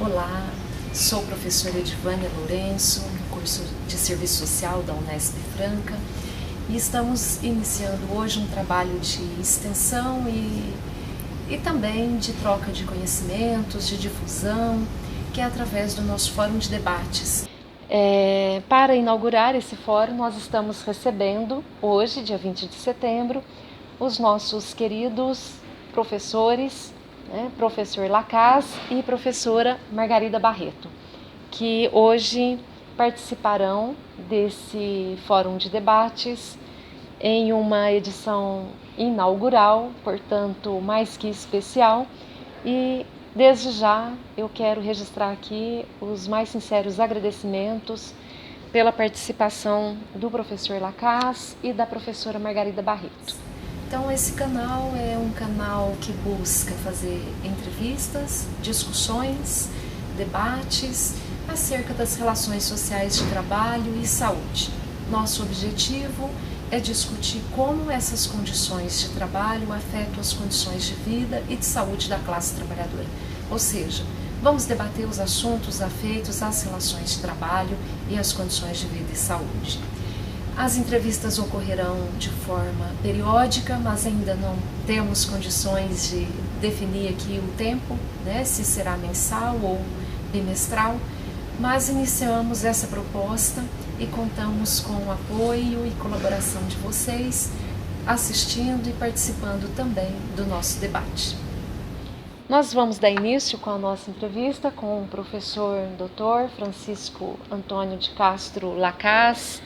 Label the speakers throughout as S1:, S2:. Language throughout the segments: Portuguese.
S1: Olá, sou a professora Edivânia Lourenço, no curso de Serviço Social da Unesp Franca, e estamos iniciando hoje um trabalho de extensão e também de troca de conhecimentos, de difusão, que é através do nosso fórum de debates. Para inaugurar esse fórum, nós estamos recebendo hoje, dia 20 de setembro, os nossos queridos professores, professor Lacaz e professora Margarida Barreto, que hoje participarão desse fórum de debates em uma edição inaugural, portanto mais que especial, e desde já eu quero registrar aqui os mais sinceros agradecimentos pela participação do professor Lacaz e da professora Margarida Barreto. Então esse canal é um canal que busca fazer entrevistas, discussões, debates acerca das relações sociais de trabalho e saúde. Nosso objetivo é discutir como essas condições de trabalho afetam as condições de vida e de saúde da classe trabalhadora. Ou seja, vamos debater os assuntos afeitos às relações de trabalho e às condições de vida e saúde. As entrevistas ocorrerão de forma periódica, mas ainda não temos condições de definir aqui o tempo, se será mensal ou bimestral, mas iniciamos essa proposta e contamos com o apoio e colaboração de vocês, assistindo e participando também do nosso debate. Nós vamos dar início com a nossa entrevista com o professor Dr. Francisco Antônio de Castro Lacaz.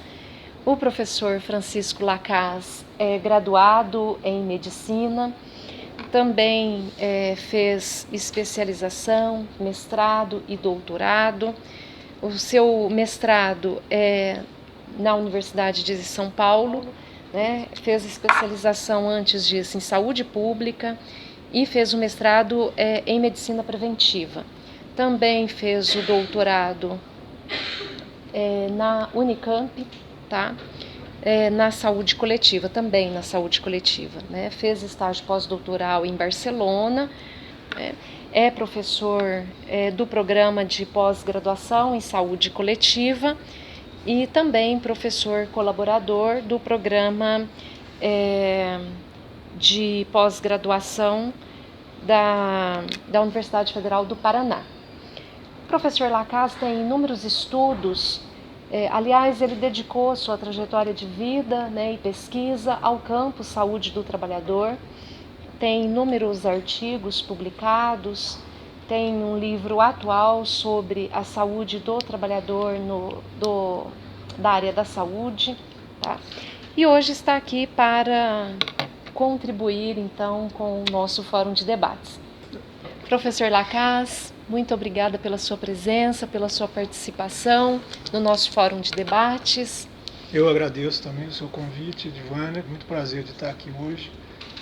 S1: O professor Francisco Lacaz é graduado em medicina, também fez especialização, mestrado e doutorado. O seu mestrado é na Universidade de São Paulo, fez especialização antes disso em saúde pública e fez o mestrado em medicina preventiva. Também fez o doutorado na Unicamp, na saúde coletiva, também na saúde coletiva. Fez estágio pós-doutoral em Barcelona, é professor do programa de pós-graduação em saúde coletiva e também professor colaborador do programa de pós-graduação da Universidade Federal do Paraná. O professor Lacaz tem inúmeros estudos. Aliás, ele dedicou sua trajetória de vida e pesquisa ao campo saúde do trabalhador. Tem inúmeros artigos publicados, tem um livro atual sobre a saúde do trabalhador da área da saúde. E hoje está aqui para contribuir, então, com o nosso fórum de debates. Professor Lacaz, muito obrigada pela sua presença, pela sua participação no nosso fórum de debates.
S2: Eu agradeço também o seu convite, Edivânia, muito prazer de estar aqui hoje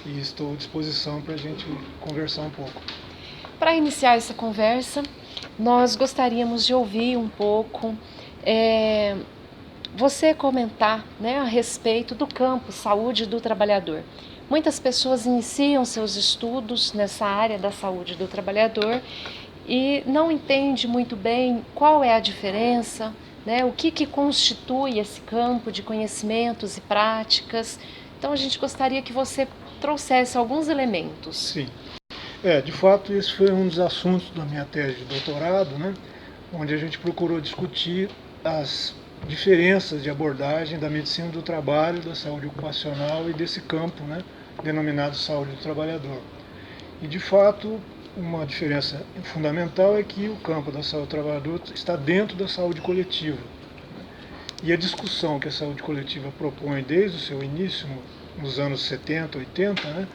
S2: e estou à disposição para a gente conversar um pouco.
S1: Para iniciar essa conversa, nós gostaríamos de ouvir um pouco você comentar a respeito do campo saúde do trabalhador. Muitas pessoas iniciam seus estudos nessa área da saúde do trabalhador e não entende muito bem qual é a diferença, o que constitui esse campo de conhecimentos e práticas. Então a gente gostaria que você trouxesse alguns elementos.
S2: Sim, de fato esse foi um dos assuntos da minha tese de doutorado, onde a gente procurou discutir as diferenças de abordagem da medicina do trabalho, da saúde ocupacional e desse campo, denominado saúde do trabalhador. E de fato, uma diferença fundamental é que o campo da saúde do trabalhador está dentro da saúde coletiva. E a discussão que a saúde coletiva propõe desde o seu início, nos anos 70, 80,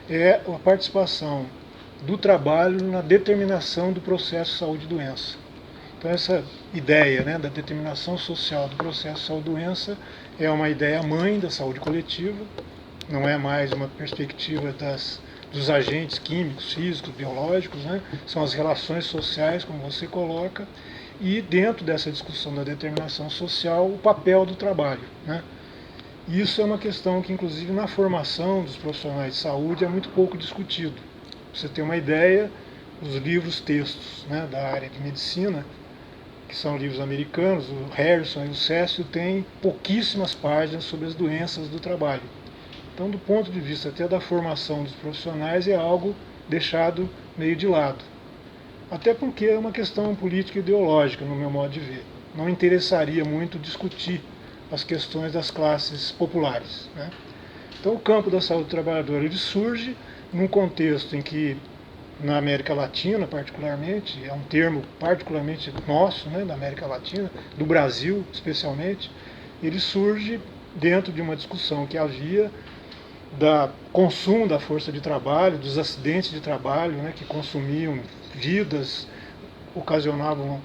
S2: é a participação do trabalho na determinação do processo saúde e doença. Então essa ideia, né, da determinação social do processo saúde-doença é uma ideia mãe da saúde coletiva, não é mais uma perspectiva dos agentes químicos, físicos, biológicos, né? São as relações sociais, como você coloca, e dentro dessa discussão da determinação social, o papel do trabalho, né? Isso é uma questão que, inclusive, na formação dos profissionais de saúde é muito pouco discutido. Pra você ter uma ideia, os livros textos, né, da área de medicina, que são livros americanos, o Harrison e o Cécio têm pouquíssimas páginas sobre as doenças do trabalho. Então, do ponto de vista até da formação dos profissionais, é algo deixado meio de lado. Até porque é uma questão política e ideológica, no meu modo de ver. Não interessaria muito discutir as questões das classes populares, né? Então, o campo da saúde do trabalhador ele surge num contexto em que, na América Latina particularmente, é um termo particularmente nosso, né, da América Latina, do Brasil especialmente, ele surge dentro de uma discussão que havia da consumo da força de trabalho, dos acidentes de trabalho, né, que consumiam vidas, ocasionavam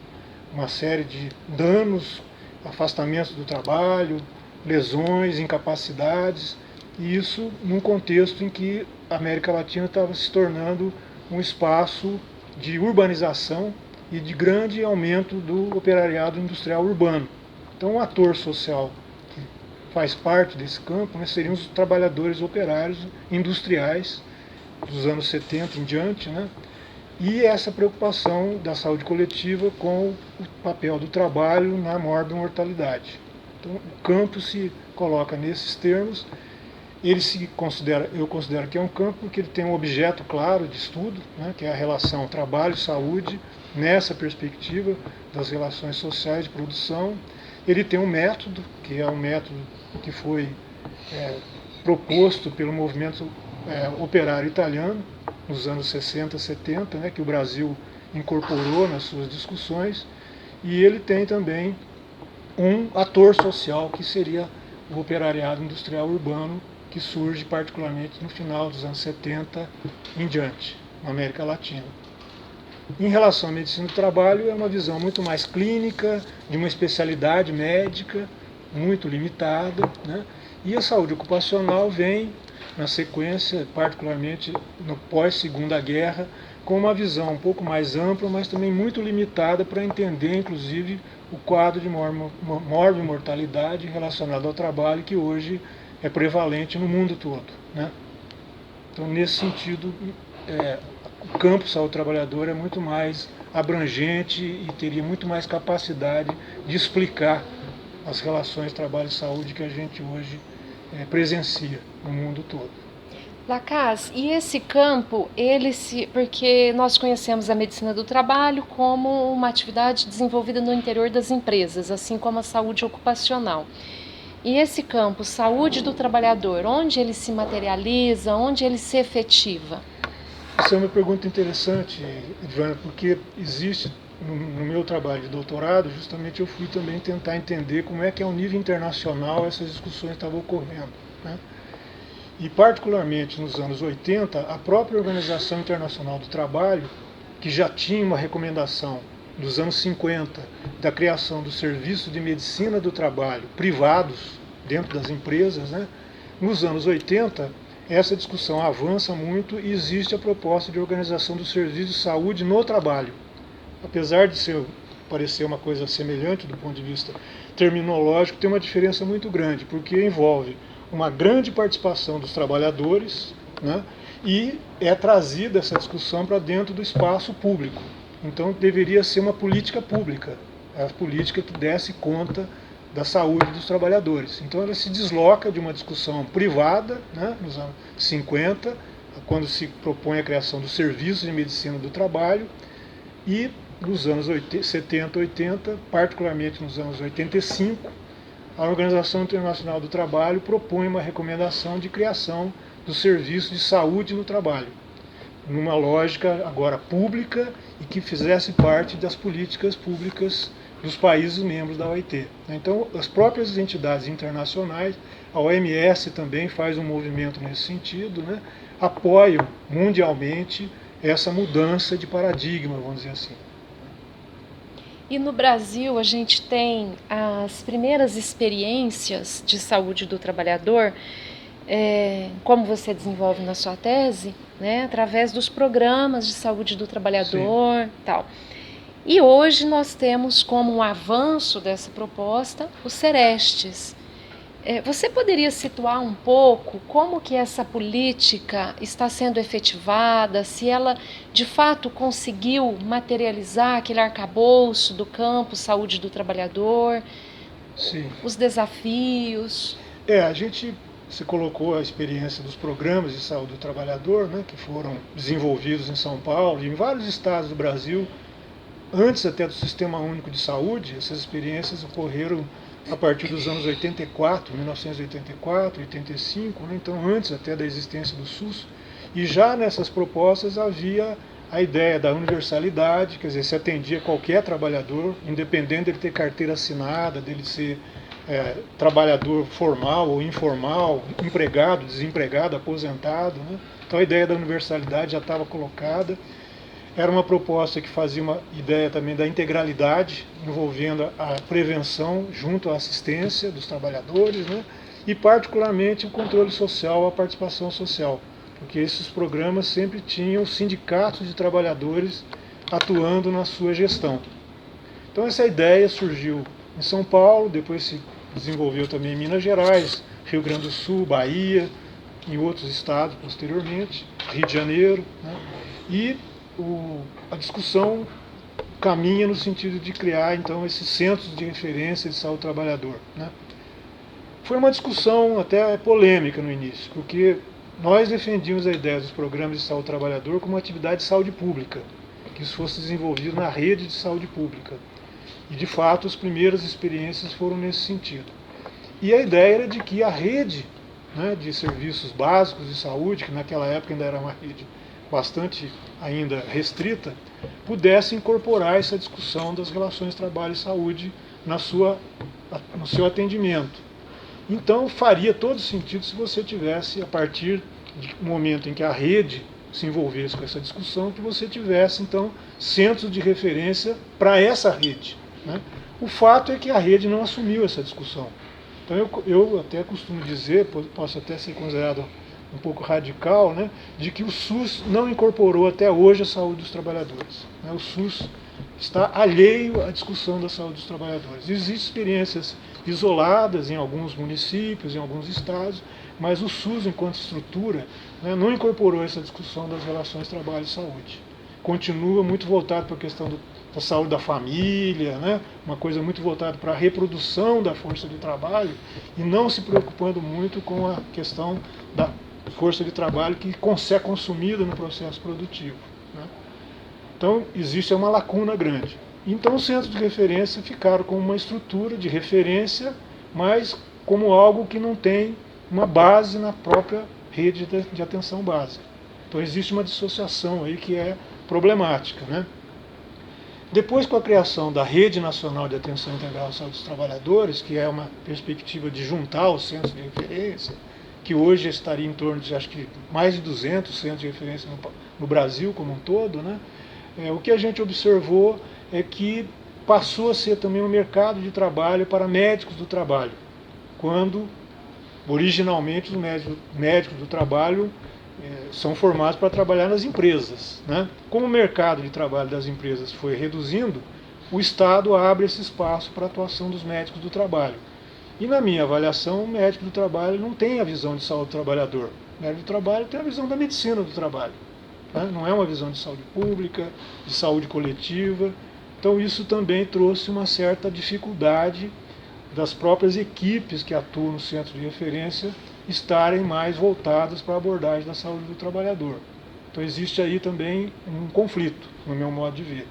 S2: uma série de danos, afastamentos do trabalho, lesões, incapacidades, e isso num contexto em que a América Latina estava se tornando um espaço de urbanização e de grande aumento do operariado industrial urbano. Então, um ator social faz parte desse campo, né, seriam os trabalhadores operários industriais dos anos 70 em diante, né, e essa preocupação da saúde coletiva com o papel do trabalho na mórbida mortalidade. Então, o campo se coloca nesses termos. Eu considero que é um campo porque ele tem um objeto claro de estudo, né, que é a relação trabalho-saúde, nessa perspectiva das relações sociais de produção. Ele tem um método, que é um método que foi proposto pelo movimento operário italiano nos anos 60, 70, né, que o Brasil incorporou nas suas discussões, e ele tem também um ator social que seria o operariado industrial urbano, que surge particularmente no final dos anos 70 em diante, na América Latina. Em relação à medicina do trabalho, é uma visão muito mais clínica, de uma especialidade médica muito limitada, né? E a saúde ocupacional vem na sequência, particularmente no pós-Segunda Guerra, com uma visão um pouco mais ampla, mas também muito limitada para entender, inclusive, o quadro de mórbida mortalidade relacionado ao trabalho que hoje é prevalente no mundo todo, né? Então, nesse sentido, o campo saúde trabalhador é muito mais abrangente e teria muito mais capacidade de explicar as relações trabalho-saúde que a gente hoje presencia no mundo todo.
S1: Lacaz, e esse campo, porque nós conhecemos a medicina do trabalho como uma atividade desenvolvida no interior das empresas, assim como a saúde ocupacional. E esse campo, saúde do trabalhador, onde ele se materializa, onde ele se efetiva?
S2: Essa é uma pergunta interessante, Edvana, porque existe no meu trabalho de doutorado, justamente eu fui também tentar entender como é que ao nível internacional essas discussões estavam ocorrendo, né? E particularmente nos anos 80, a própria Organização Internacional do Trabalho, que já tinha uma recomendação dos anos 50 da criação do serviço de medicina do trabalho privados dentro das empresas, né? Nos anos 80, essa discussão avança muito e existe a proposta de organização do serviço de saúde no trabalho. Apesar de parecer uma coisa semelhante do ponto de vista terminológico, tem uma diferença muito grande, porque envolve uma grande participação dos trabalhadores, né, e é trazida essa discussão para dentro do espaço público. Então deveria ser uma política pública, a política que desse conta da saúde dos trabalhadores. Então ela se desloca de uma discussão privada, né, nos anos 50, quando se propõe a criação do Serviço de Medicina do Trabalho, e nos anos 70, 80, particularmente nos anos 85, a Organização Internacional do Trabalho propõe uma recomendação de criação do Serviço de Saúde no Trabalho, numa lógica agora pública e que fizesse parte das políticas públicas dos países membros da OIT. Então, as próprias entidades internacionais, a OMS também faz um movimento nesse sentido, né, apoiam mundialmente essa mudança de paradigma, vamos dizer assim.
S1: E no Brasil a gente tem as primeiras experiências de saúde do trabalhador, como você desenvolve na sua tese, né, através dos programas de saúde do trabalhador, sim, tal. E hoje nós temos como um avanço dessa proposta os Serestes. Você poderia situar um pouco como que essa política está sendo efetivada, se ela de fato conseguiu materializar aquele arcabouço do campo saúde do trabalhador, sim, os desafios?
S2: Se colocou a experiência dos programas de saúde do trabalhador, né, que foram desenvolvidos em São Paulo e em vários estados do Brasil, antes até do Sistema Único de Saúde. Essas experiências ocorreram a partir dos anos 84, 1984, 85, né? Então antes até da existência do SUS. E já nessas propostas havia a ideia da universalidade, quer dizer, se atendia qualquer trabalhador, independente dele ter carteira assinada, dele ser trabalhador formal ou informal, empregado, desempregado, aposentado, né? Então a ideia da universalidade já estava colocada. Era uma proposta que fazia uma ideia também da integralidade, envolvendo a prevenção junto à assistência dos trabalhadores, né? E particularmente o controle social, a participação social, porque esses programas sempre tinham sindicatos de trabalhadores atuando na sua gestão. Então essa ideia surgiu em São Paulo, depois se desenvolveu também em Minas Gerais, Rio Grande do Sul, Bahia, em outros estados posteriormente, Rio de Janeiro, né? E a discussão caminha no sentido de criar, então, esses centros de referência de saúde do trabalhador, né? Foi uma discussão até polêmica no início, porque nós defendíamos a ideia dos programas de saúde do trabalhador como uma atividade de saúde pública, que isso fosse desenvolvido na rede de saúde pública. E, de fato, as primeiras experiências foram nesse sentido. E a ideia era de que a rede, né, de serviços básicos de saúde, que naquela época ainda era uma rede bastante ainda restrita, pudesse incorporar essa discussão das relações trabalho e saúde no seu atendimento. Então faria todo sentido se você tivesse, a partir do momento em que a rede se envolvesse com essa discussão, que você tivesse então centros de referência para essa rede, né? O fato é que a rede não assumiu essa discussão. Então eu até costumo dizer, posso até ser considerado um pouco radical, né, de que o SUS não incorporou até hoje a saúde dos trabalhadores, né? O SUS está alheio à discussão da saúde dos trabalhadores. Existem experiências isoladas em alguns municípios, em alguns estados, mas o SUS, enquanto estrutura, né, não incorporou essa discussão das relações trabalho e saúde. Continua muito voltado para a questão da saúde da família, né, uma coisa muito voltada para a reprodução da força de trabalho e não se preocupando muito com a questão da força de trabalho que é consumida no processo produtivo, né? Então existe uma lacuna grande. Então os centros de referência ficaram como uma estrutura de referência, mas como algo que não tem uma base na própria rede de atenção básica. Então existe uma dissociação aí que é problemática, né? Depois, com a criação da Rede Nacional de Atenção Integral à Saúde dos Trabalhadores, que é uma perspectiva de juntar os centros de referência, que hoje estaria em torno de, acho que, mais de 200 centros de referência no Brasil como um todo, né? O que a gente observou é que passou a ser também um mercado de trabalho para médicos do trabalho, quando originalmente os médicos do trabalho são formados para trabalhar nas empresas, né? Como o mercado de trabalho das empresas foi reduzindo, o Estado abre esse espaço para a atuação dos médicos do trabalho. E na minha avaliação, o médico do trabalho não tem a visão de saúde do trabalhador. O médico do trabalho tem a visão da medicina do trabalho, né? Não é uma visão de saúde pública, de saúde coletiva. Então isso também trouxe uma certa dificuldade das próprias equipes que atuam no centro de referência estarem mais voltadas para a abordagem da saúde do trabalhador. Então existe aí também um conflito, no meu modo de ver.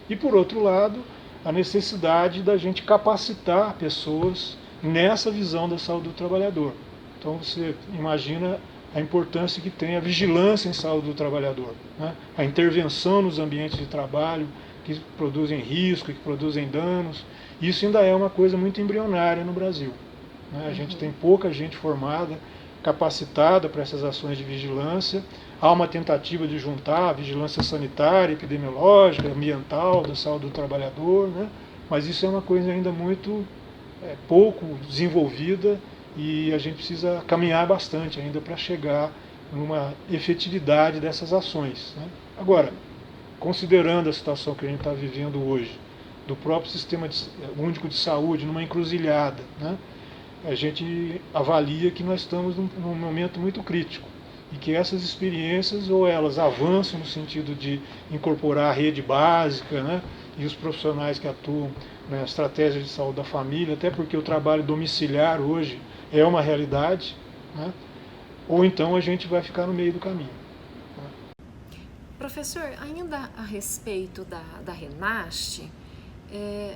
S2: E por outro lado, a necessidade da gente capacitar pessoas nessa visão da saúde do trabalhador. Então você imagina a importância que tem a vigilância em saúde do trabalhador, né? A intervenção nos ambientes de trabalho que produzem risco, que produzem danos. Isso ainda é uma coisa muito embrionária no Brasil, né? A gente tem pouca gente formada, capacitada para essas ações de vigilância. há uma tentativa de juntar a vigilância sanitária, epidemiológica, ambiental, da saúde do trabalhador, né? Mas isso é uma coisa ainda muito pouco desenvolvida e a gente precisa caminhar bastante ainda para chegar numa efetividade dessas ações, né? Agora, considerando a situação que a gente está vivendo hoje, do próprio sistema único de saúde, numa encruzilhada, né? A gente avalia que nós estamos num momento muito crítico e que essas experiências ou elas avançam no sentido de incorporar a rede básica, né? E os profissionais que atuam na estratégia de saúde da família, até porque o trabalho domiciliar hoje é uma realidade, né? Ou então a gente vai ficar no meio do caminho.
S1: Professor, ainda a respeito da RENAST,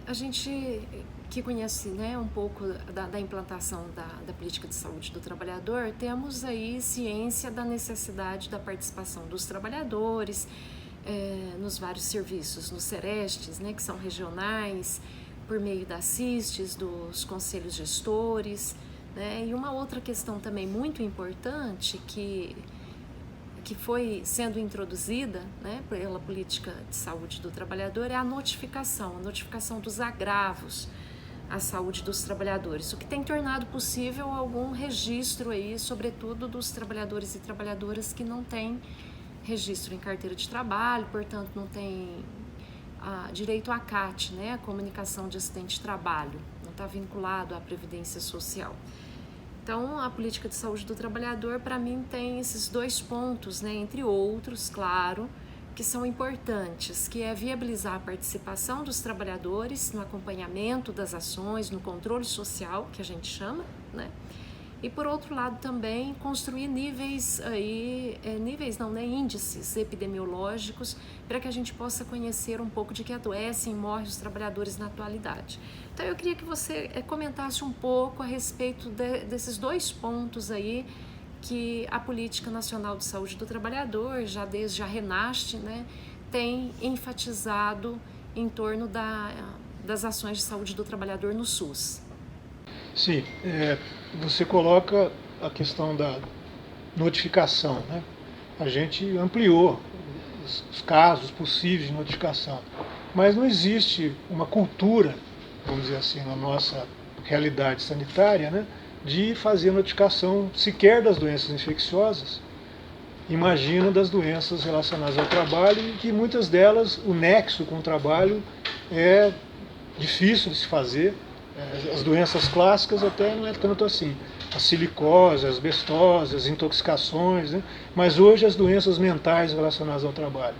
S1: a gente que conhece, né, um pouco da implantação da política de saúde do trabalhador, temos aí ciência da necessidade da participação dos trabalhadores nos vários serviços, nos CERESTs, né, que são regionais, por meio das CISTs, dos conselhos gestores, né, e uma outra questão também muito importante que foi sendo introduzida, né, pela política de saúde do trabalhador é a notificação dos agravos à saúde dos trabalhadores, o que tem tornado possível algum registro aí, sobretudo dos trabalhadores e trabalhadoras que não têm registro em carteira de trabalho, portanto não têm direito à CAT, né, a comunicação de acidente de trabalho, não está vinculado à Previdência Social. Então, a política de saúde do trabalhador, para mim, tem esses dois pontos, né, entre outros, claro, que são importantes, que é viabilizar a participação dos trabalhadores no acompanhamento das ações, no controle social, que a gente chama, né? E, por outro lado, também construir índices epidemiológicos para que a gente possa conhecer um pouco de que adoecem e morrem os trabalhadores na atualidade. Então, eu queria que você comentasse um pouco a respeito desses dois pontos aí que a Política Nacional de Saúde do Trabalhador, já desde a RENAST, né, tem enfatizado em torno das ações de saúde do trabalhador no SUS.
S2: Sim, você coloca a questão da notificação, né? A gente ampliou os casos possíveis de notificação, mas não existe uma cultura, vamos dizer assim, na nossa realidade sanitária, né, de fazer notificação sequer das doenças infecciosas. Imagina das doenças relacionadas ao trabalho, e que muitas delas, o nexo com o trabalho é difícil de se fazer. As doenças clássicas até não é tanto assim, a silicose, as asbestose, as intoxicações, né? Mas hoje as doenças mentais relacionadas ao trabalho.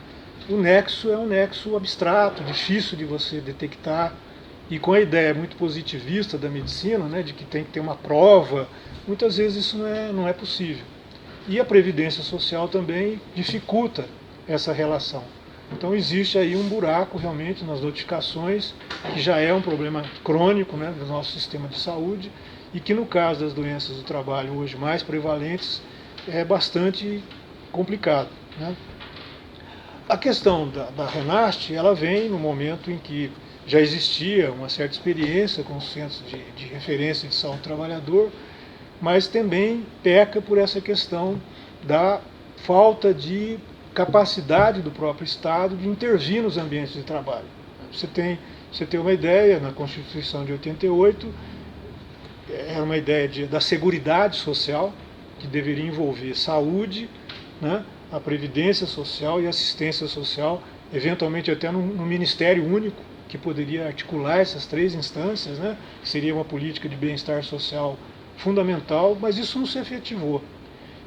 S2: O nexo é um nexo abstrato, difícil de você detectar, e com a ideia muito positivista da medicina, né, de que tem que ter uma prova, muitas vezes isso não é possível. E a Previdência Social também dificulta essa relação. Então existe aí um buraco realmente nas notificações, que já é um problema crônico, né, do nosso sistema de saúde, e que no caso das doenças do trabalho hoje mais prevalentes é bastante complicado, né? A questão da RENAST, ela vem no momento em que já existia uma certa experiência com os centros de referência de saúde do trabalhador, mas também peca por essa questão da falta de capacidade do próprio Estado de intervir nos ambientes de trabalho. Você tem uma ideia, na Constituição de 88, era uma ideia da seguridade social, que deveria envolver saúde, né, a previdência social e assistência social, eventualmente até no Ministério Único, que poderia articular essas três instâncias, né, que seria uma política de bem-estar social fundamental, mas isso não se efetivou.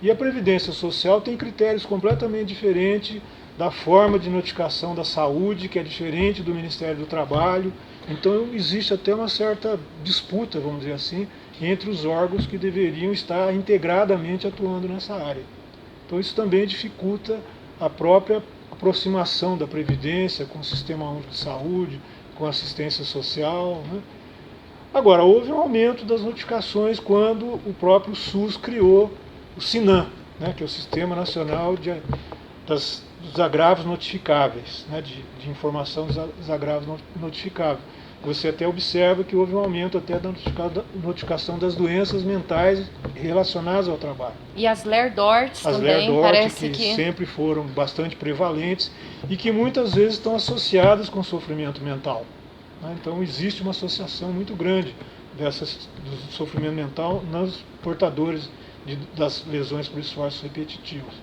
S2: E a Previdência Social tem critérios completamente diferentes da forma de notificação da saúde, que é diferente do Ministério do Trabalho. Então existe até uma certa disputa, vamos dizer assim, entre os órgãos que deveriam estar integradamente atuando nessa área. Então isso também dificulta a própria aproximação da Previdência com o Sistema Único de Saúde, com a assistência social, né? Agora, houve um aumento das notificações quando o próprio SUS criou o SINAM, né, que é o Sistema Nacional dos Agravos Notificáveis, né, de informação dos agravos notificáveis. você até observa que houve um aumento até da notificação das doenças mentais relacionadas ao trabalho.
S1: E as Ler-Dort também,
S2: Ler-Dort,
S1: parece
S2: que sempre foram bastante prevalentes e que muitas vezes estão associadas com sofrimento mental. Então existe uma associação muito grande do sofrimento mental nos portadores das lesões por esforços repetitivos.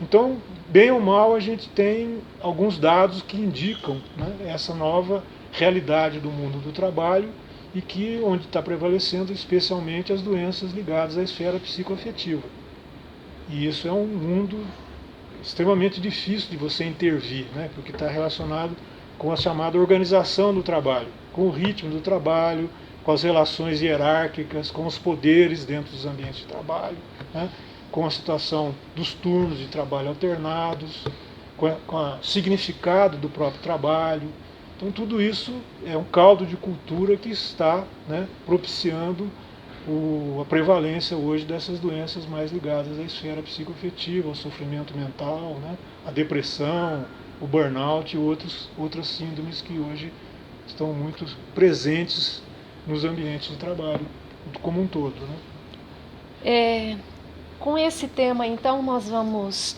S2: Então, bem ou mal, a gente tem alguns dados que indicam, né, essa nova realidade do mundo do trabalho e que onde está prevalecendo especialmente as doenças ligadas à esfera psicoafetiva. E isso é um mundo extremamente difícil de você intervir, né, porque está relacionado com a chamada organização do trabalho, com o ritmo do trabalho, com as relações hierárquicas, com os poderes dentro dos ambientes de trabalho, né, com a situação dos turnos de trabalho alternados, com o significado do próprio trabalho. Então tudo isso é um caldo de cultura que está, né, propiciando a prevalência hoje dessas doenças mais ligadas à esfera psicoafetiva, ao sofrimento mental, né, à depressão, o burnout e outras síndromes que hoje estão muito presentes nos ambientes de trabalho como um todo, né?
S1: Com esse tema, então, nós vamos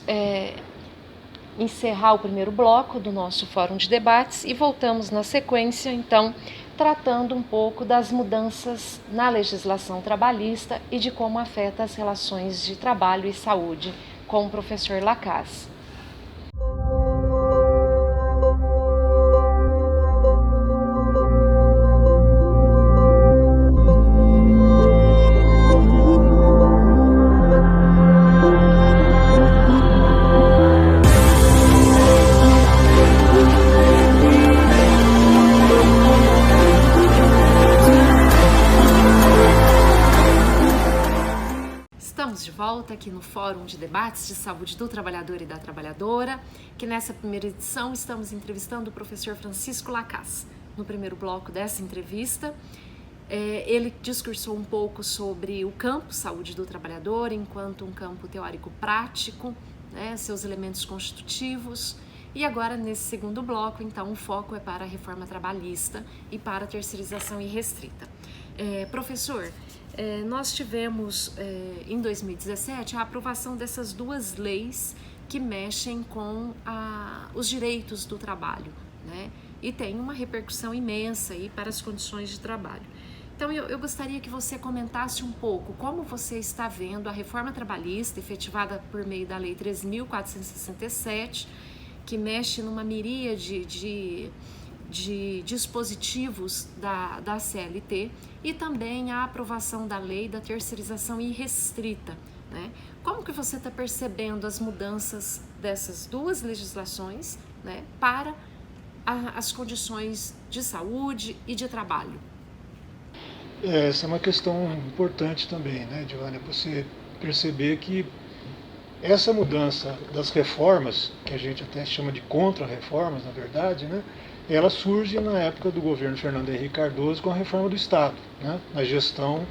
S1: encerrar o primeiro bloco do nosso fórum de debates e voltamos na sequência, então, tratando um pouco das mudanças na legislação trabalhista e de como afeta as relações de trabalho e saúde, com o professor Lacaze. De volta aqui no Fórum de Debates de Saúde do Trabalhador e da Trabalhadora, que nessa primeira edição estamos entrevistando o professor Francisco Lacaze. No primeiro bloco dessa entrevista, ele discursou um pouco sobre o campo saúde do trabalhador enquanto um campo teórico-prático, né, seus elementos constitutivos, e agora nesse segundo bloco, então, o foco é para a reforma trabalhista e para a terceirização irrestrita. Professor, nós tivemos em 2017 a aprovação dessas duas leis que mexem com os direitos do trabalho, né? E tem uma repercussão imensa aí para as condições de trabalho. Então eu gostaria que você comentasse um pouco como você está vendo a reforma trabalhista efetivada por meio da Lei 3.467, que mexe numa miríade de dispositivos da CLT e também a aprovação da lei da terceirização irrestrita, né? Como que você está percebendo as mudanças dessas duas legislações, né, para as condições de saúde e de trabalho?
S2: Essa é uma questão importante também, né, Giovana? Você perceber que essa mudança das reformas, que a gente até chama de contra-reformas, na verdade, né, ela surge na época do governo Fernando Henrique Cardoso com a reforma do Estado, né, na gestão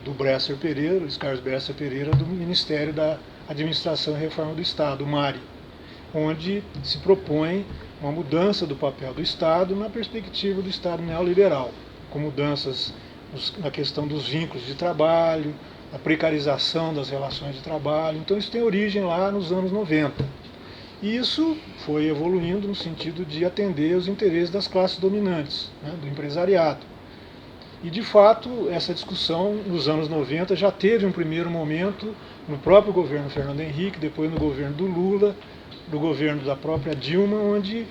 S2: do Bresser Pereira, Luiz Carlos Bresser Pereira, do Ministério da Administração e Reforma do Estado, o MARI, onde se propõe uma mudança do papel do Estado na perspectiva do Estado neoliberal, com mudanças na questão dos vínculos de trabalho, a precarização das relações de trabalho. Então isso tem origem lá nos anos 90. E isso foi evoluindo no sentido de atender os interesses das classes dominantes, né, do empresariado. E, de fato, essa discussão nos anos 90 já teve um primeiro momento no próprio governo Fernando Henrique, depois no governo do Lula, no governo da própria Dilma, onde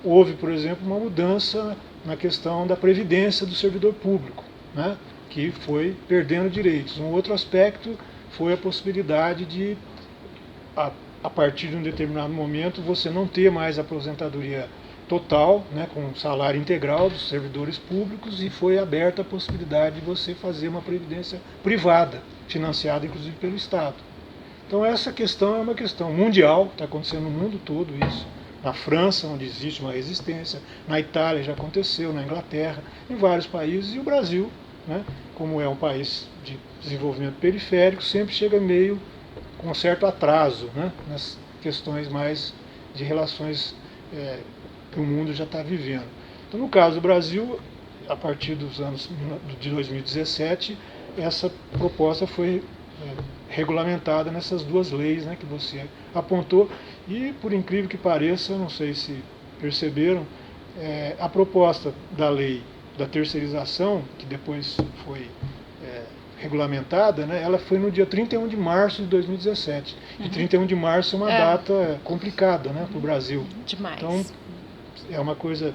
S2: houve, por exemplo, uma mudança na questão da previdência do servidor público, né, que foi perdendo direitos. Um outro aspecto foi a possibilidade de, a partir de um determinado momento, você não ter mais aposentadoria total, né, com salário integral dos servidores públicos, e foi aberta a possibilidade de você fazer uma previdência privada, financiada inclusive pelo Estado. Então essa questão é uma questão mundial, está acontecendo no mundo todo isso. Na França, onde existe uma resistência, na Itália já aconteceu, na Inglaterra, em vários países, e o Brasil, né, como é um país de desenvolvimento periférico, sempre chega meio com um certo atraso, né, nas questões mais de relações que o mundo já está vivendo. Então, no caso do Brasil, a partir dos anos de 2017, essa proposta foi regulamentada nessas duas leis, né, que você apontou. E, por incrível que pareça, não sei se perceberam, a proposta da lei da terceirização, que depois foi regulamentada, né, ela foi no dia 31 de março de 2017. E 31 de março é uma data complicada, né, para o Brasil.
S1: Demais.
S2: Então, é uma coisa,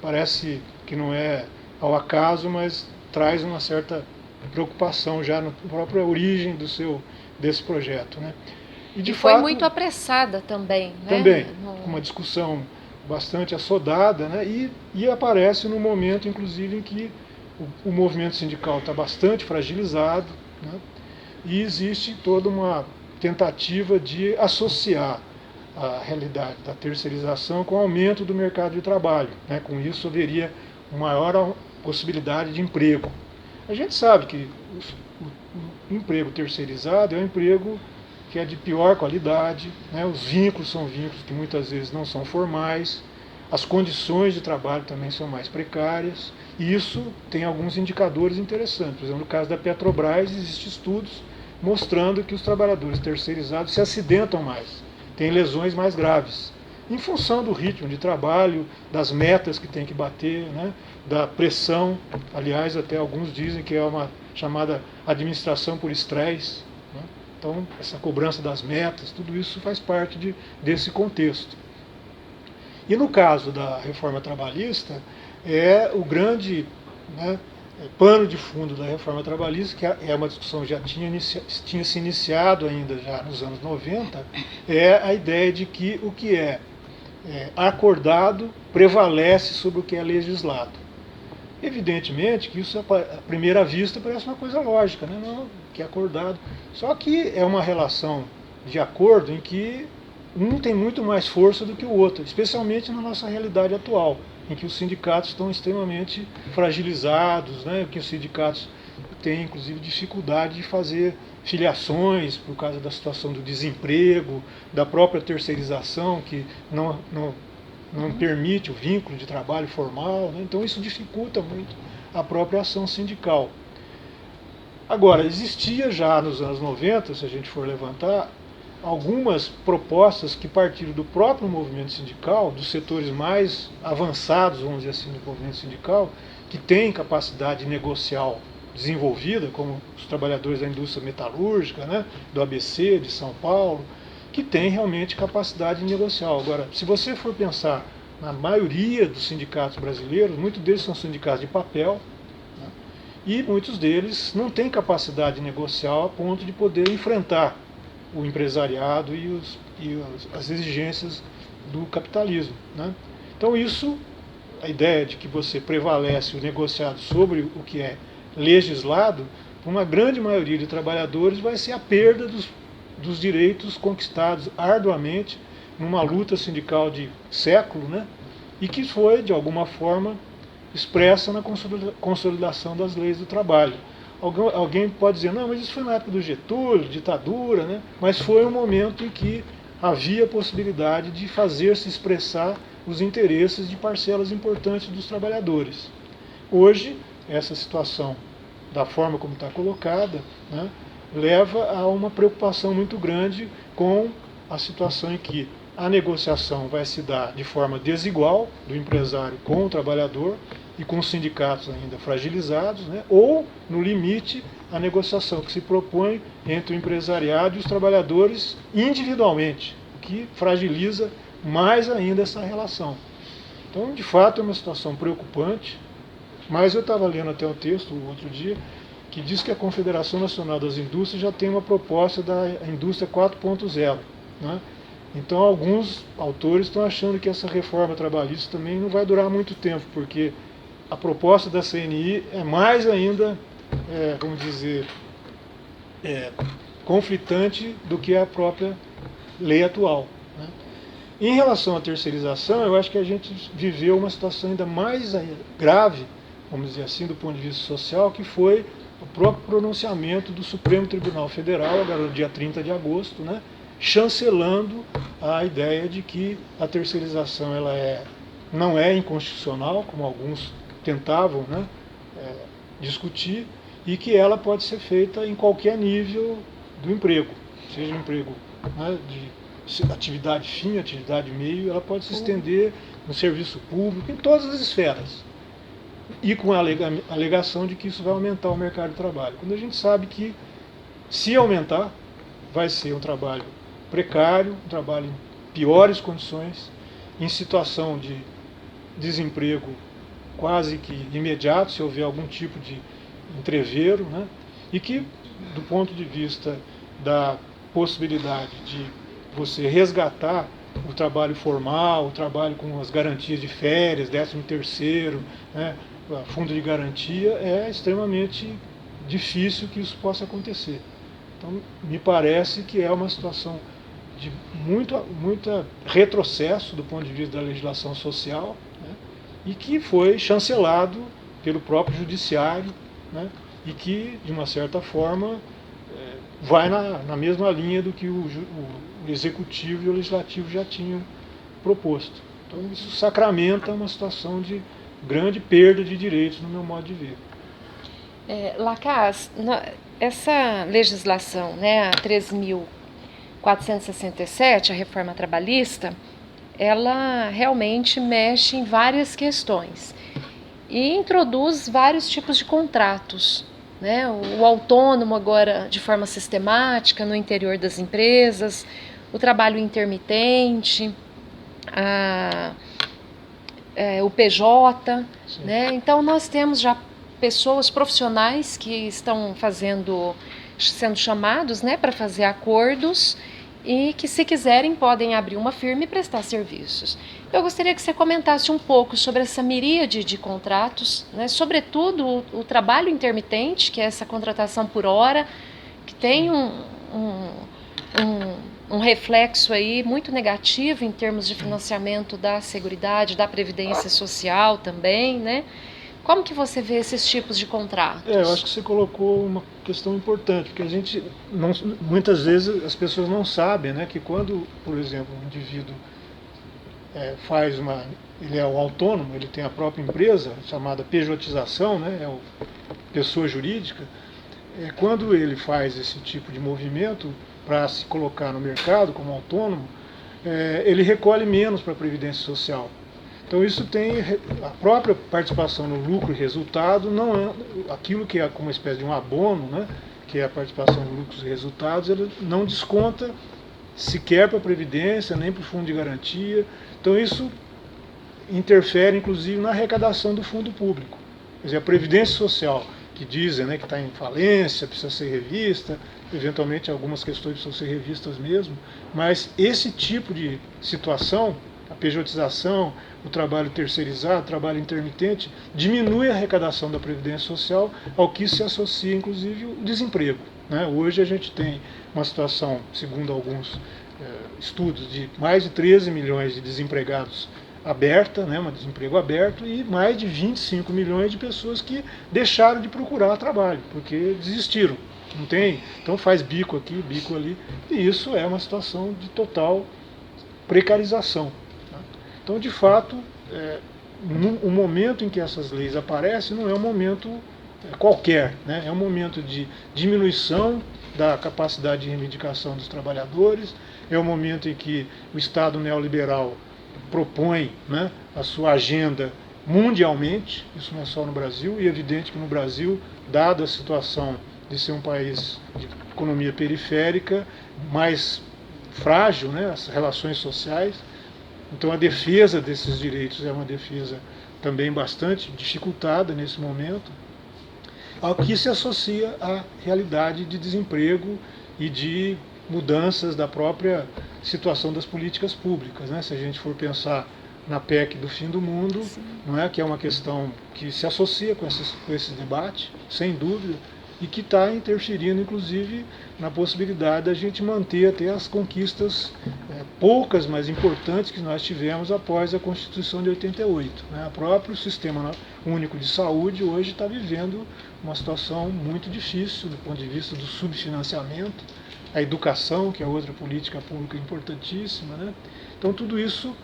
S2: parece que não é ao acaso, mas traz uma certa preocupação já na própria origem desse projeto, né?
S1: E de fato, foi muito apressada também, né?
S2: Também, uma discussão bastante assodada, né? E aparece no momento, inclusive, em que o movimento sindical está bastante fragilizado, né? E existe toda uma tentativa de associar a realidade da terceirização com o aumento do mercado de trabalho, né? Com isso haveria uma maior possibilidade de emprego. A gente sabe que o emprego terceirizado é um emprego que é de pior qualidade, né? Os vínculos são vínculos que muitas vezes não são formais, as condições de trabalho também são mais precárias, e isso tem alguns indicadores interessantes. Por exemplo, no caso da Petrobras, existem estudos mostrando que os trabalhadores terceirizados se acidentam mais, têm lesões mais graves, em função do ritmo de trabalho, das metas que tem que bater, né, da pressão. Aliás, até alguns dizem que é uma chamada administração por estresse, né? Então, essa cobrança das metas, tudo isso faz parte desse contexto. E no caso da reforma trabalhista, o grande, né, pano de fundo da reforma trabalhista, que é uma discussão que já tinha se iniciado ainda já nos anos 90, é a ideia de que o que é acordado prevalece sobre o que é legislado. Evidentemente que isso, à primeira vista, parece uma coisa lógica, né? Não, que é acordado. Só que é uma relação de acordo em que um tem muito mais força do que o outro, especialmente na nossa realidade atual, em que os sindicatos estão extremamente fragilizados, né? Que os sindicatos têm, inclusive, dificuldade de fazer filiações por causa da situação do desemprego, da própria terceirização, que não permite o vínculo de trabalho formal, né? Então isso dificulta muito a própria ação sindical. Agora, existia já nos anos 90, se a gente for levantar, algumas propostas que partiram do próprio movimento sindical, dos setores mais avançados, vamos dizer assim, do movimento sindical, que tem capacidade negocial desenvolvida, como os trabalhadores da indústria metalúrgica, né, do ABC, de São Paulo, que tem realmente capacidade negocial. Agora, se você for pensar na maioria dos sindicatos brasileiros, muitos deles são sindicatos de papel, né, e muitos deles não têm capacidade negocial a ponto de poder enfrentar o empresariado e as exigências do capitalismo, né? Então isso, a ideia de que você prevalece o negociado sobre o que é legislado, para uma grande maioria de trabalhadores vai ser a perda dos direitos conquistados arduamente numa luta sindical de século, né? E que foi, de alguma forma, expressa na consolidação das leis do trabalho. Alguém pode dizer, não, mas isso foi na época do Getúlio, ditadura, né? Mas foi um momento em que havia a possibilidade de fazer-se expressar os interesses de parcelas importantes dos trabalhadores. Hoje, essa situação, da forma como está colocada, né, leva a uma preocupação muito grande com a situação em que a negociação vai se dar de forma desigual do empresário com o trabalhador e com os sindicatos ainda fragilizados, né, ou, no limite, a negociação que se propõe entre o empresariado e os trabalhadores individualmente, o que fragiliza mais ainda essa relação. Então, de fato, é uma situação preocupante, mas eu estava lendo até um texto outro dia que diz que a Confederação Nacional das Indústrias já tem uma proposta da indústria 4.0, né? Então alguns autores estão achando que essa reforma trabalhista também não vai durar muito tempo, porque a proposta da CNI é mais ainda, vamos dizer, conflitante do que a própria lei atual, né? Em relação à terceirização, eu acho que a gente viveu uma situação ainda mais grave, vamos dizer assim, do ponto de vista social, que foi o próprio pronunciamento do Supremo Tribunal Federal, agora no dia 30 de agosto, né, chancelando a ideia de que a terceirização ela não é inconstitucional, como alguns tentavam, né, discutir, e que ela pode ser feita em qualquer nível do emprego, seja um emprego, né, de atividade fim, atividade meio, ela pode se estender no serviço público, em todas as esferas, e com a alegação de que isso vai aumentar o mercado de trabalho. Quando a gente sabe que, se aumentar, vai ser um trabalho precário, um trabalho em piores condições, em situação de desemprego quase que imediato, se houver algum tipo de entrevero, né? E que, do ponto de vista da possibilidade de você resgatar o trabalho formal, o trabalho com as garantias de férias, 13º, né, fundo de garantia, é extremamente difícil que isso possa acontecer. Então, me parece que é uma situação de muito retrocesso do ponto de vista da legislação social, né, e que foi chancelado pelo próprio judiciário, né, e que, de uma certa forma, vai na mesma linha do que o executivo e o legislativo já tinham proposto. Então, isso sacramenta uma situação de grande perda de direitos, no meu modo de ver.
S1: Lacaz, essa legislação, né, a 13.467, a reforma trabalhista, ela realmente mexe em várias questões e introduz vários tipos de contratos, né? O autônomo agora de forma sistemática no interior das empresas, o trabalho intermitente, o PJ, né? Então nós temos já pessoas profissionais que estão sendo chamados, né, para fazer acordos e que, se quiserem, podem abrir uma firma e prestar serviços. Eu gostaria que você comentasse um pouco sobre essa miríade de contratos, né, sobretudo o trabalho intermitente, que é essa contratação por hora, que tem um reflexo aí muito negativo em termos de financiamento da Seguridade, da Previdência Social também, né? Como que você vê esses tipos de contratos?
S2: Eu acho que você colocou uma questão importante, porque muitas vezes as pessoas não sabem, né, que quando, por exemplo, um indivíduo ele é o autônomo, ele tem a própria empresa, chamada pejotização, né, é pessoa jurídica, quando ele faz esse tipo de movimento para se colocar no mercado como autônomo, ele recolhe menos para a Previdência Social. Então isso tem a própria participação no lucro e resultado, não é aquilo que é como uma espécie de um abono, né, que é a participação no lucros e resultados, ele não desconta sequer para a Previdência, nem para o Fundo de Garantia. Então isso interfere inclusive na arrecadação do fundo público. Quer dizer, a Previdência Social, que dizem, né, que está em falência, precisa ser revista, eventualmente algumas questões precisam ser revistas mesmo, mas esse tipo de situação, a pejotização, o trabalho terceirizado, o trabalho intermitente, diminui a arrecadação da Previdência Social, ao que se associa, inclusive, o desemprego, né? Hoje a gente tem uma situação, segundo alguns estudos, de mais de 13 milhões de desempregados aberta, né, um desemprego aberto, e mais de 25 milhões de pessoas que deixaram de procurar trabalho, porque desistiram. Não tem, então faz bico aqui, bico ali, e isso é uma situação de total precarização. Então, de fato, o momento em que essas leis aparecem não é um momento qualquer, né? É um momento de diminuição da capacidade de reivindicação dos trabalhadores, é um momento em que o Estado neoliberal propõe, né, a sua agenda mundialmente, isso não é só no Brasil, e é evidente que no Brasil, dada a situação de ser um país de economia periférica, mais frágil, né, as relações sociais, então a defesa desses direitos é uma defesa também bastante dificultada nesse momento, ao que se associa à realidade de desemprego e de mudanças da própria situação das políticas públicas, né? Se a gente for pensar na PEC do fim do mundo, não é, que é uma questão que se associa com esse debate, sem dúvida, e que está interferindo, inclusive, na possibilidade da gente manter até as conquistas poucas, mas importantes, que nós tivemos após a Constituição de 88. Né? O próprio Sistema Único de Saúde hoje está vivendo uma situação muito difícil do ponto de vista do subfinanciamento, a educação, que é outra política pública importantíssima, né? Então tudo isso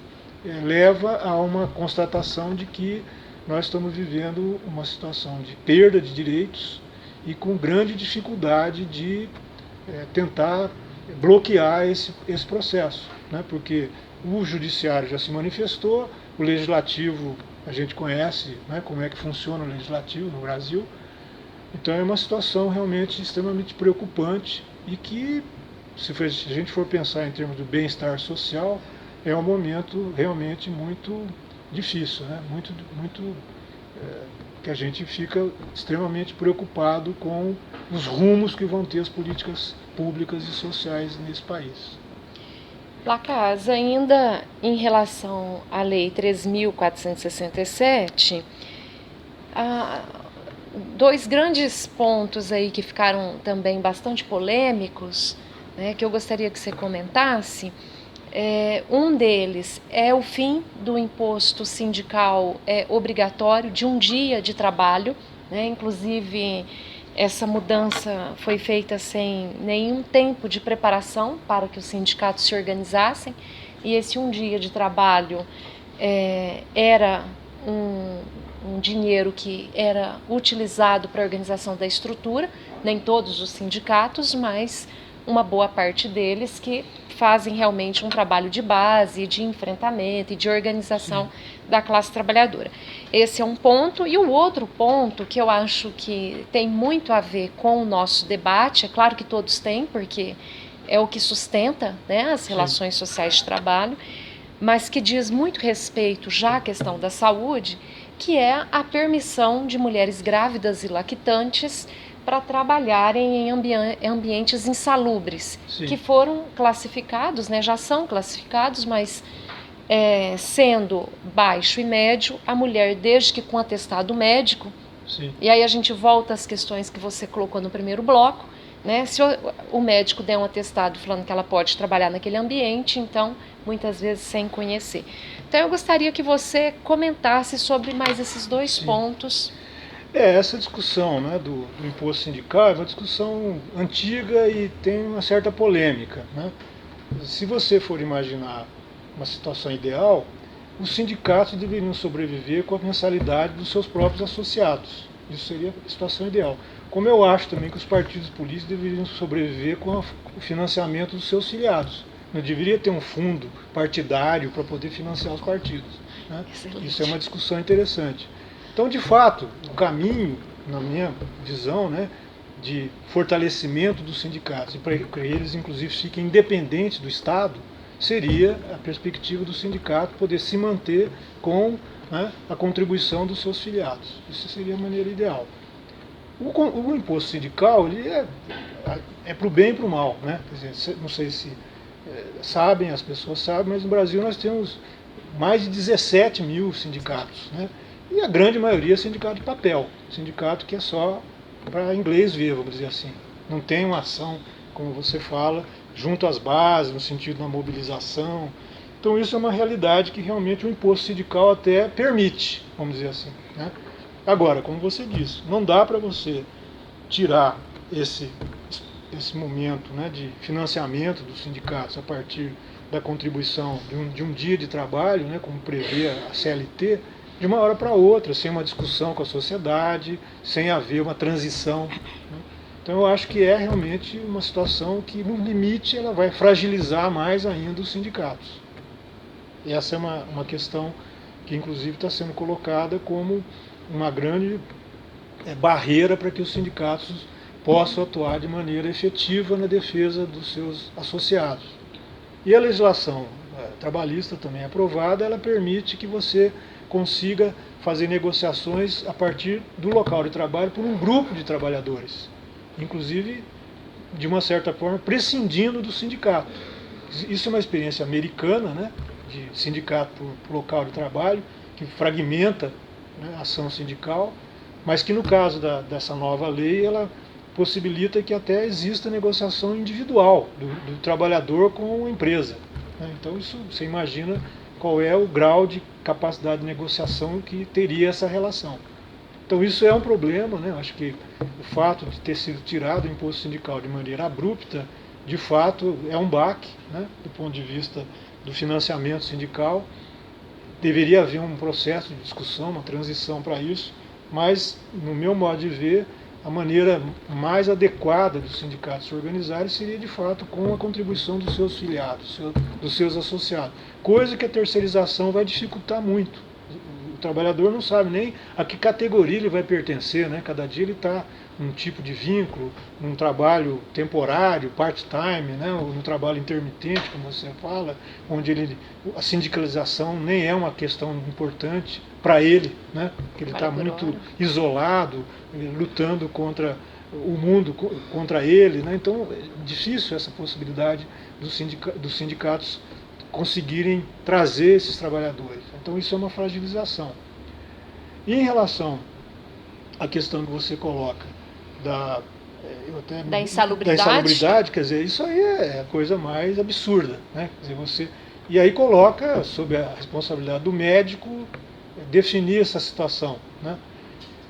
S2: leva a uma constatação de que nós estamos vivendo uma situação de perda de direitos e com grande dificuldade de tentar bloquear esse processo, né? Porque o judiciário já se manifestou, o legislativo, a gente conhece, né, como é que funciona o legislativo no Brasil. Então é uma situação realmente extremamente preocupante e que, se a gente for pensar em termos do bem-estar social, é um momento realmente muito difícil, né? Que a gente fica extremamente preocupado com os rumos que vão ter as políticas públicas e sociais nesse país.
S1: Lacaz, ainda em relação à Lei 3.467, dois grandes pontos aí que ficaram também bastante polêmicos, né, que eu gostaria que você comentasse. Um deles é o fim do imposto sindical obrigatório de um dia de trabalho, né? Inclusive essa mudança foi feita sem nenhum tempo de preparação para que os sindicatos se organizassem, e esse um dia de trabalho era um dinheiro que era utilizado para a organização da estrutura, nem todos os sindicatos, mas uma boa parte deles que fazem realmente um trabalho de base, de enfrentamento e de organização da classe trabalhadora. Esse é um ponto. E o outro ponto que eu acho que tem muito a ver com o nosso debate, é claro que todos têm, porque é o que sustenta, né, as relações sociais de trabalho, mas que diz muito respeito já à questão da saúde, que é a permissão de mulheres grávidas e lactantes para trabalharem em ambientes insalubres, que foram classificados, né, já são classificados, mas sendo baixo e médio, a mulher, desde que com atestado médico, e aí a gente volta às questões que você colocou no primeiro bloco, né, se o médico der um atestado falando que ela pode trabalhar naquele ambiente, então, muitas vezes sem conhecer. Então eu gostaria que você comentasse sobre mais esses dois pontos.
S2: Essa discussão, né, do imposto sindical é uma discussão antiga e tem uma certa polêmica, né? Se você for imaginar uma situação ideal, os sindicatos deveriam sobreviver com a mensalidade dos seus próprios associados. Isso seria a situação ideal. Como eu acho também que os partidos políticos deveriam sobreviver com o financiamento dos seus filiados. Não deveria ter um fundo partidário para poder financiar os partidos, né? Isso é uma discussão interessante. Então, de fato, o caminho, na minha visão, né, de fortalecimento dos sindicatos, e para que eles, inclusive, fiquem independentes do Estado, seria a perspectiva do sindicato poder se manter com, né, a contribuição dos seus filiados. Isso seria a maneira ideal. O imposto sindical ele é para o bem e para o mal, né? Quer dizer, não sei se sabem, as pessoas sabem, mas no Brasil nós temos mais de 17 mil sindicatos, né? E a grande maioria é sindicato de papel, sindicato que é só para inglês ver, vamos dizer assim. Não tem uma ação, como você fala, junto às bases, no sentido da mobilização. Então isso é uma realidade que realmente o imposto sindical até permite, vamos dizer assim, né? Agora, como você disse, não dá para você tirar esse momento, né, de financiamento dos sindicatos a partir da contribuição de um dia de trabalho, né, como prevê a CLT, de uma hora para outra, sem uma discussão com a sociedade, sem haver uma transição, né? Então eu acho que é realmente uma situação que, no limite, ela vai fragilizar mais ainda os sindicatos. E essa é uma questão que, inclusive, está sendo colocada como uma grande barreira para que os sindicatos possam atuar de maneira efetiva na defesa dos seus associados. E a legislação trabalhista também aprovada, ela permite que você consiga fazer negociações a partir do local de trabalho por um grupo de trabalhadores, inclusive, de uma certa forma, prescindindo do sindicato. Isso é uma experiência americana, né, de sindicato por local de trabalho, que fragmenta, né, a ação sindical, mas que no caso dessa nova lei, ela possibilita que até exista negociação individual do trabalhador com a empresa, né? Então isso, você imagina qual é o grau de capacidade de negociação que teria essa relação. Então isso é um problema, né? Eu acho que o fato de ter sido tirado o imposto sindical de maneira abrupta, de fato é um baque, né, do ponto de vista do financiamento sindical, deveria haver um processo de discussão, uma transição para isso, mas, no meu modo de ver, a maneira mais adequada dos sindicatos se organizarem seria, de fato, com a contribuição dos seus filiados, dos seus associados, coisa que a terceirização vai dificultar muito. O trabalhador não sabe nem a que categoria ele vai pertencer, né? Cada dia ele está num tipo de vínculo, num trabalho temporário, part-time, né? Ou num trabalho intermitente, como você fala, onde a sindicalização nem é uma questão importante para ele, né? Porque ele está muito isolado, lutando contra o mundo, contra ele, né? Então é difícil essa possibilidade dos sindicatos conseguirem trazer esses trabalhadores. Então isso é uma fragilização. E em relação à questão que você coloca da insalubridade, quer dizer, isso aí é a coisa mais absurda, né? Quer dizer, e aí coloca sob a responsabilidade do médico definir essa situação, né?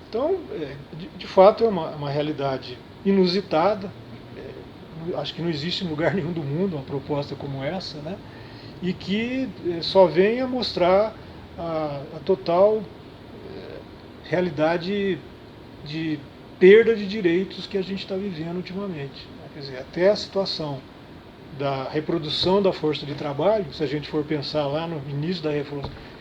S2: Então, de fato, é uma realidade inusitada. Acho que não existe em lugar nenhum do mundo uma proposta como essa, né? E que só vem a mostrar a total realidade de perda de direitos que a gente está vivendo ultimamente. Quer dizer, até a situação da reprodução da força de trabalho, se a gente for pensar lá no início da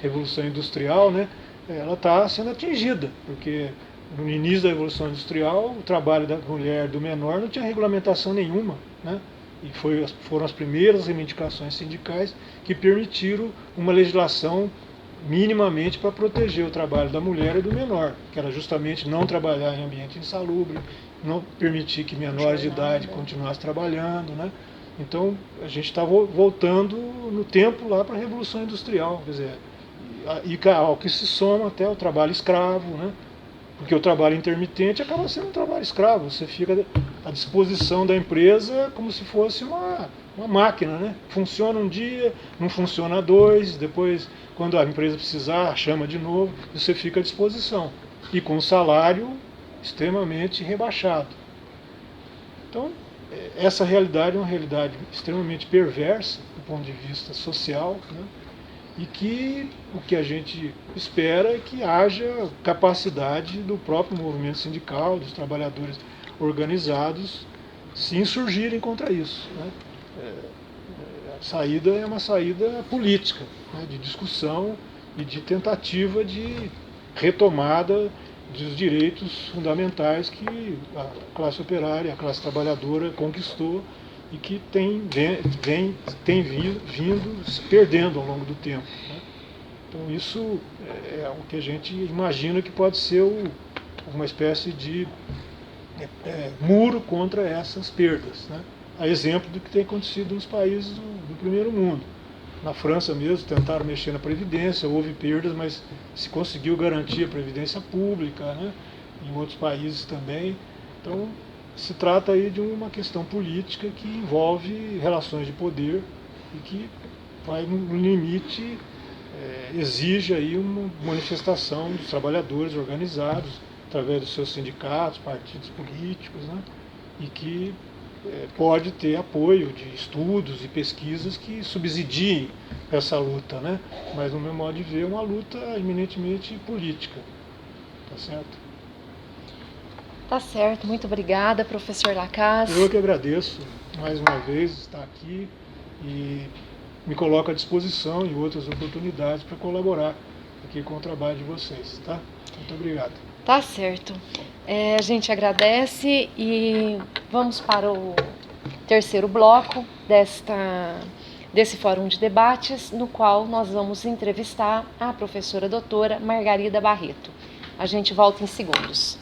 S2: Revolução Industrial, né, ela está sendo atingida, porque no início da Revolução Industrial o trabalho da mulher, do menor, não tinha regulamentação nenhuma, né? E foram as primeiras reivindicações sindicais que permitiram uma legislação minimamente para proteger o trabalho da mulher e do menor, que era justamente não trabalhar em ambiente insalubre, não permitir que menores de idade continuassem trabalhando, né? Então a gente está voltando no tempo lá para a Revolução Industrial, quer dizer, e ao que se soma até o trabalho escravo, né? Porque o trabalho intermitente acaba sendo um trabalho escravo, você fica à disposição da empresa como se fosse uma máquina, né? Funciona um dia, não funciona dois, depois, quando a empresa precisar, chama de novo, você fica à disposição. E com um salário extremamente rebaixado. Então, essa realidade é uma realidade extremamente perversa do ponto de vista social, né? E que o que a gente espera é que haja capacidade do próprio movimento sindical, dos trabalhadores organizados, se insurgirem contra isso, né? A saída é uma saída política, né? De discussão e de tentativa de retomada dos direitos fundamentais que a classe operária, a classe trabalhadora conquistou e que tem vindo se perdendo ao longo do tempo, né? Então isso é o que a gente imagina que pode ser uma espécie de muro contra essas perdas, né? A exemplo do que tem acontecido nos países do primeiro mundo. Na França mesmo tentaram mexer na Previdência, houve perdas, mas se conseguiu garantir a Previdência pública, né? Em outros países também. Então se trata aí de uma questão política que envolve relações de poder e que vai no limite, exige aí uma manifestação dos trabalhadores organizados através dos seus sindicatos, partidos políticos, né? E que pode ter apoio de estudos e pesquisas que subsidiem essa luta, né? Mas no meu modo de ver é uma luta eminentemente política, tá certo?
S1: Tá certo, muito obrigada, professor Lacasse.
S2: Eu que agradeço mais uma vez estar aqui e me coloco à disposição em outras oportunidades para colaborar aqui com o trabalho de vocês, tá? Muito obrigado.
S1: Tá certo. A gente agradece e vamos para o terceiro bloco desse fórum de debates, no qual nós vamos entrevistar a professora doutora Margarida Barreto. A gente volta em segundos.